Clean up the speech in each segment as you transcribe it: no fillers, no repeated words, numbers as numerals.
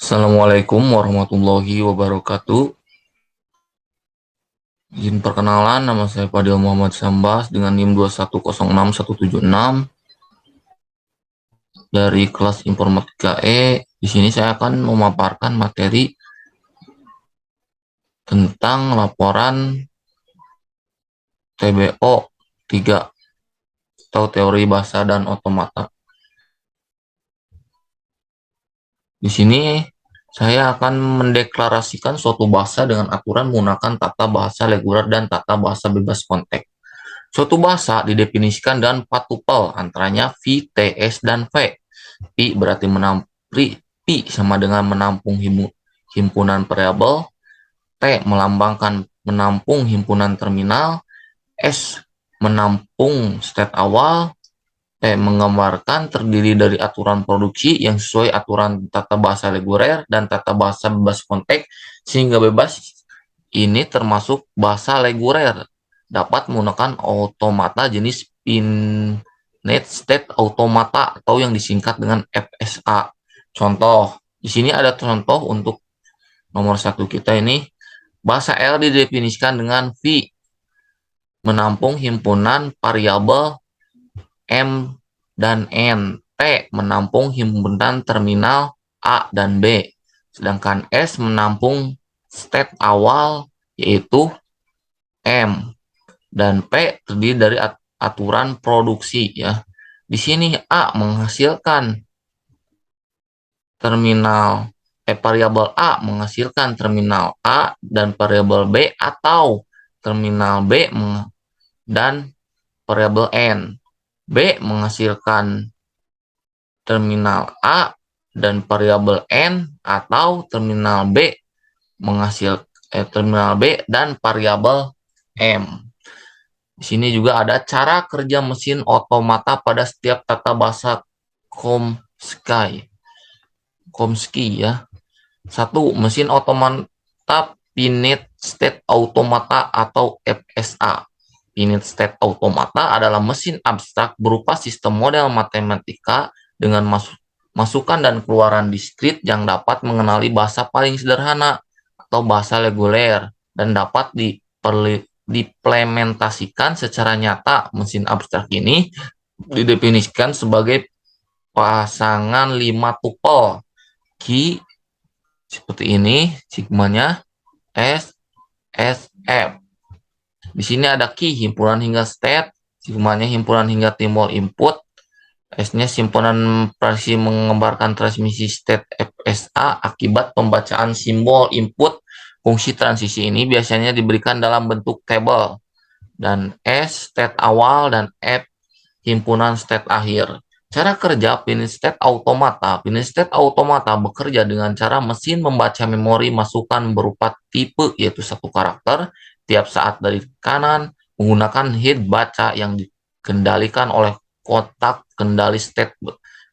Assalamualaikum warahmatullahi wabarakatuh. Izin perkenalan, nama saya Fadil Muhammad Sambas dengan NIM 2106176 dari kelas Informatika E. Di sini saya akan memaparkan materi tentang laporan TBO 3 atau teori bahasa dan otomata. Di sini saya akan mendeklarasikan suatu bahasa dengan aturan menggunakan tata bahasa reguler dan tata bahasa bebas konteks. Suatu bahasa didefinisikan dengan 4 tupel, antaranya V, T, S, dan V. Pi berarti Pi sama dengan menampung himpunan variabel, T melambangkan menampung himpunan terminal, S menampung state awal, T menggambarkan terdiri dari aturan produksi yang sesuai aturan tata bahasa reguler dan tata bahasa bebas konteks, sehingga bebas ini termasuk bahasa reguler dapat menggunakan otomata jenis finite state automata atau yang disingkat dengan FSA. Contoh, di sini ada contoh untuk nomor satu kita ini. Bahasa L didefinisikan dengan V, menampung himpunan variabel M dan N. T menampung himpunan terminal A dan B. Sedangkan S menampung state awal yaitu M. Dan P terdiri dari aturan produksi ya. Di sini A menghasilkan variabel A menghasilkan terminal A dan variabel B atau terminal B dan variabel N. B menghasilkan terminal A dan variabel N atau terminal B terminal B dan variabel M. Di sini juga ada cara kerja mesin otomata pada setiap tata bahasa Chomsky ya. 1. Mesin otomata finite state automata atau FSA. Finite state automata adalah mesin abstrak berupa sistem model matematika dengan masukan dan keluaran diskrit yang dapat mengenali bahasa paling sederhana atau bahasa reguler dan dapat diimplementasikan secara nyata. Mesin abstrak ini didefinisikan sebagai pasangan 5 tupel Q seperti ini, sigmanya S, S, F. Di sini ada key, himpunan hingga state, sigmanya himpunan hingga timbal input, S-nya simpulan presi menggambarkan transmisi state FSA akibat pembacaan simbol input. Fungsi transisi ini biasanya diberikan dalam bentuk tabel, dan S state awal dan F himpunan state akhir. Cara kerja finite state automata. Finite state automata bekerja dengan cara mesin membaca memori masukan berupa tipe, yaitu 1 karakter, tiap saat dari kanan menggunakan head baca yang dikendalikan oleh kotak kendali state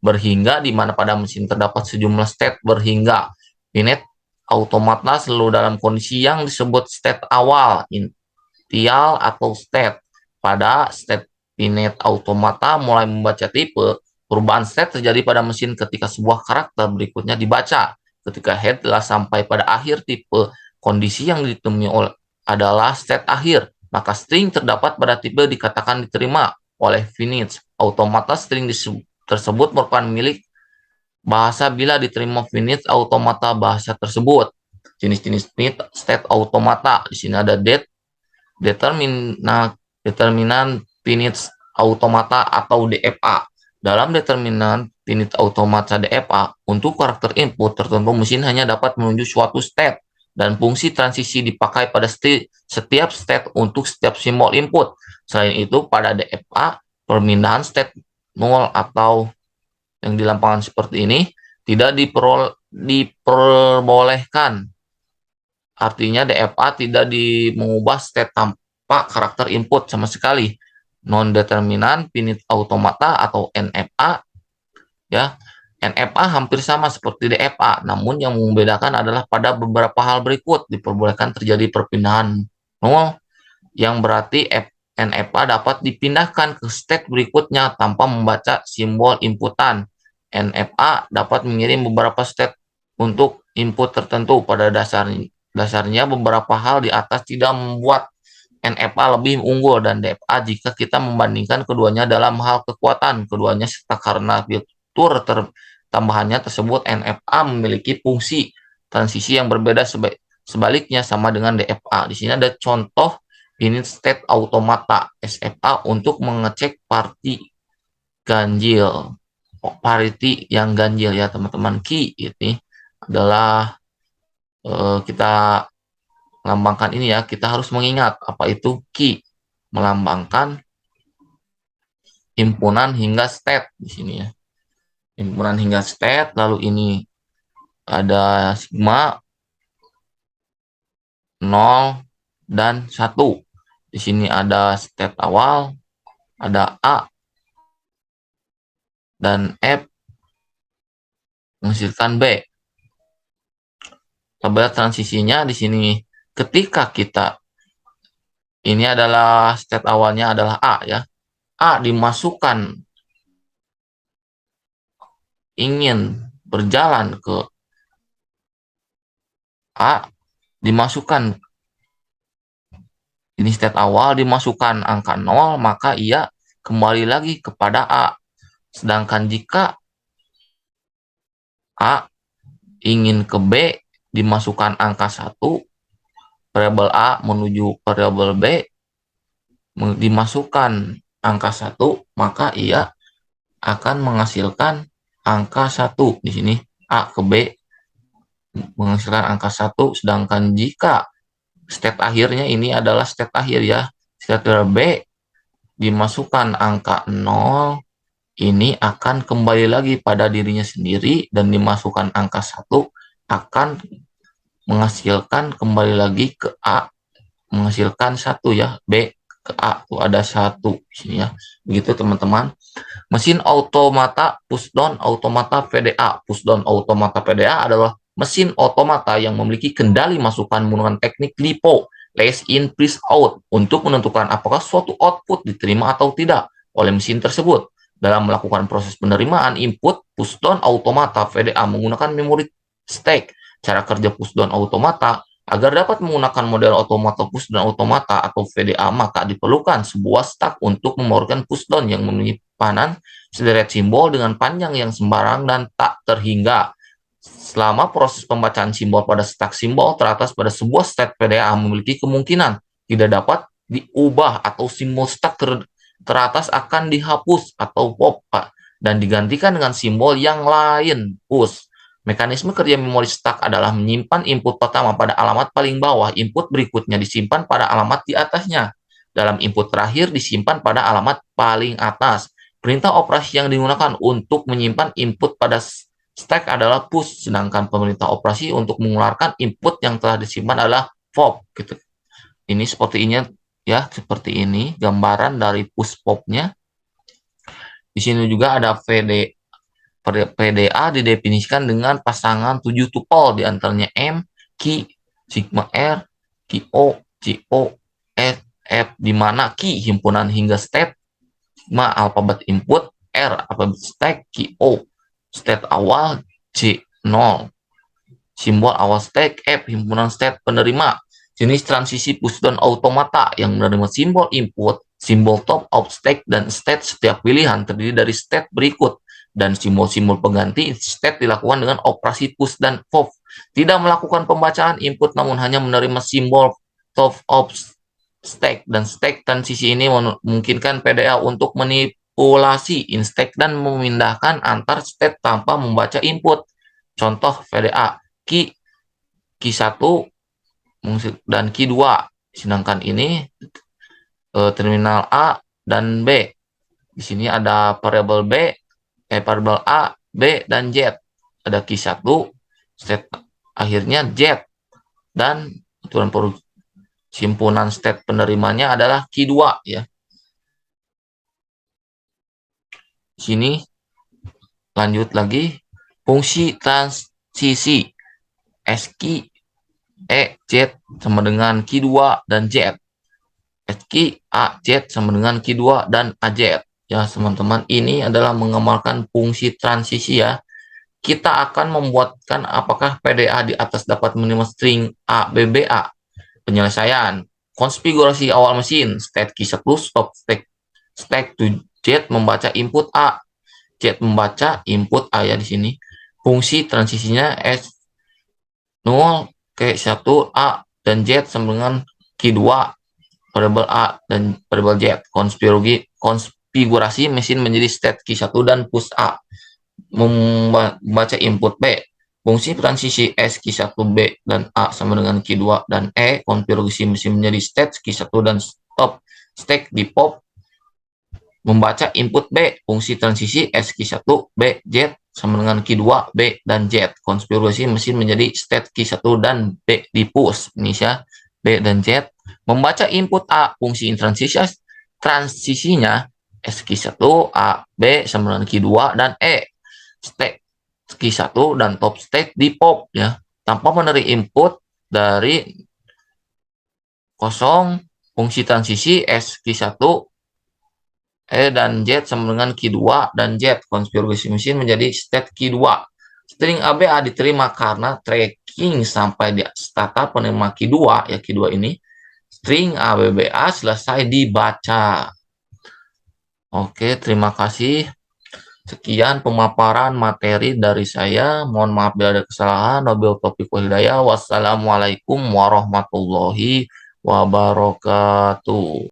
berhingga, di mana pada mesin terdapat sejumlah state berhingga. Finite automata selalu dalam kondisi yang disebut state awal, initial atau state. Pada state finite automata mulai membaca tipe, perubahan state terjadi pada mesin ketika sebuah karakter berikutnya dibaca. Ketika head telah sampai pada akhir tipe, kondisi yang ditemui adalah state akhir, maka string terdapat pada tipe dikatakan diterima oleh finite automata. String tersebut merupakan milik bahasa bila diterima finite automata bahasa tersebut. Jenis-jenis finite state automata. Di sini ada determinan finite automata atau DFA. Dalam determinan finite automata DFA, untuk karakter input tertentu mesin hanya dapat menunjuk suatu state, dan fungsi transisi dipakai pada setiap state untuk setiap simbol input. Selain itu, pada DFA, permindahan state null atau yang di lapangan seperti ini tidak diperbolehkan. Artinya DFA tidak mengubah state tanpa karakter input sama sekali. Non-determinan finite automata atau NFA ya. NFA hampir sama seperti DFA, namun yang membedakan adalah pada beberapa hal berikut. Diperbolehkan terjadi perpindahan null, yang berarti NFA dapat dipindahkan ke state berikutnya tanpa membaca simbol inputan. NFA dapat mengirim beberapa state untuk input tertentu. Pada dasarnya beberapa hal di atas tidak membuat NFA lebih unggul dan DFA jika kita membandingkan keduanya dalam hal kekuatan. Keduanya serta karena fitur tambahannya tersebut, NFA memiliki fungsi transisi yang berbeda, sebaliknya sama dengan DFA. Di sini ada contoh unit state automata SFA untuk mengecek parity yang ganjil ya teman-teman. Key ini adalah kita melambangkan ini ya, kita harus mengingat apa itu key, melambangkan himpunan hingga state di sini ya. Himpunan hingga state, lalu ini ada sigma 0 dan 1. Di sini ada state awal, ada A dan F menghasilkan B. Tabel transisinya di sini ketika kita ini adalah state awalnya adalah A ya. A dimasukkan ingin berjalan ke A, dimasukkan ini state awal, dimasukkan angka 0, maka ia kembali lagi kepada A. Sedangkan jika A ingin ke B, dimasukkan angka 1, variabel A menuju variabel B, dimasukkan angka 1, maka ia akan menghasilkan angka 1. Di sini A ke B menghasilkan angka 1, sedangkan jika state akhirnya ini adalah state akhir ya, state B dimasukkan angka 0, ini akan kembali lagi pada dirinya sendiri, dan dimasukkan angka 1 akan menghasilkan kembali lagi ke A, menghasilkan 1 ya, B ke A tuh ada 1 di sini ya. Begitu teman-teman. Mesin automata pushdown automata PDA. Pushdown automata PDA adalah mesin otomata yang memiliki kendali masukan menggunakan teknik LIPO, last in first out, untuk menentukan apakah suatu output diterima atau tidak oleh mesin tersebut. Dalam melakukan proses penerimaan input, pushdown automata PDA menggunakan memori stack. Cara kerja pushdown automata: agar dapat menggunakan model otomata pushdown automata atau PDA, maka diperlukan sebuah stack untuk membawakan pushdown yang penyimpanan sederet simbol dengan panjang yang sembarang dan tak terhingga. Selama proses pembacaan simbol pada stack simbol teratas pada sebuah state PDA memiliki kemungkinan tidak dapat diubah, atau simbol stack teratas akan dihapus atau pop dan digantikan dengan simbol yang lain, push. Mekanisme kerja memori stack adalah menyimpan input pertama pada alamat paling bawah, input berikutnya disimpan pada alamat di atasnya, dalam input terakhir disimpan pada alamat paling atas. Perintah operasi yang digunakan untuk menyimpan input pada stack adalah push, sedangkan perintah operasi untuk mengeluarkan input yang telah disimpan adalah pop gitu. Ini seperti ini ya, seperti ini gambaran dari push popnya. Di sini juga ada PDA didefinisikan dengan pasangan 7 tupel, diantaranya M, Q, sigma R, QO, CO, F, di mana Q himpunan hingga state, sigma alfabet input, R alfabet stack, QO state awal, C 0 simbol awal stack, F himpunan state penerima. Jenis transisi pushdown automata yang menerima simbol input, simbol top of stack, dan state. Setiap pilihan terdiri dari state berikut dan simbol-simbol pengganti. State dilakukan dengan operasi push dan pop. Tidak melakukan pembacaan input, namun hanya menerima simbol top of stack dan stack. Transisi ini memungkinkan PDA untuk manipulasi in stack dan memindahkan antar state tanpa membaca input. Contoh PDA Q1 dan Q2, sedangkan ini terminal A dan B. Di sini ada variabel variabel A, B, dan Z. Ada Q1, state akhirnya Z, dan aturan simpunan state penerimanya adalah Q2 ya. Di sini lanjut lagi, fungsi transisi SQ Z sama dengan Q2 dan Z. SQ AZ sama dengan Q2 dan AZ. Ya teman-teman, ini adalah mengamalkan fungsi transisi ya. kita akan membuatkan apakah PDA di atas dapat menerima string A, B, B, A. Penyelesaian. Konfigurasi awal mesin. State key 1, stop stack to Z membaca input A. Z membaca input A ya di sini. Fungsi transisinya S0 ke 1 A dan Z sama dengan key 2 variabel A dan variabel Z. Konfigurasi mesin menjadi state key 1 dan push A. Membaca input B. Fungsi transisi S key 1 B dan A sama dengan key 2 dan E. Konfigurasi mesin menjadi state key 1 dan stop stack di pop. Membaca input B. Fungsi transisi S key 1 B Z sama dengan key 2 B dan Z. Konfigurasi mesin menjadi state key 1 dan B di push. Ini ya B dan Z. Membaca input A. Fungsi transisinya S key 1 A B sama dengan key 2 dan E. Stack key 1 dan top stack di pop ya, tanpa menerima input dari kosong. Fungsi transisi S key 1 E dan Z sama dengan key 2 dan Z. Konfigurasi mesin menjadi state key 2. String ABA diterima karena tracking sampai di data penerima key 2 ya, key 2 ini. String ABBA selesai dibaca. Oke, terima kasih. Sekian pemaparan materi dari saya. Mohon maaf bila ada kesalahan. Wabillahi taufiq wal hidayah. Wassalamualaikum warahmatullahi wabarakatuh.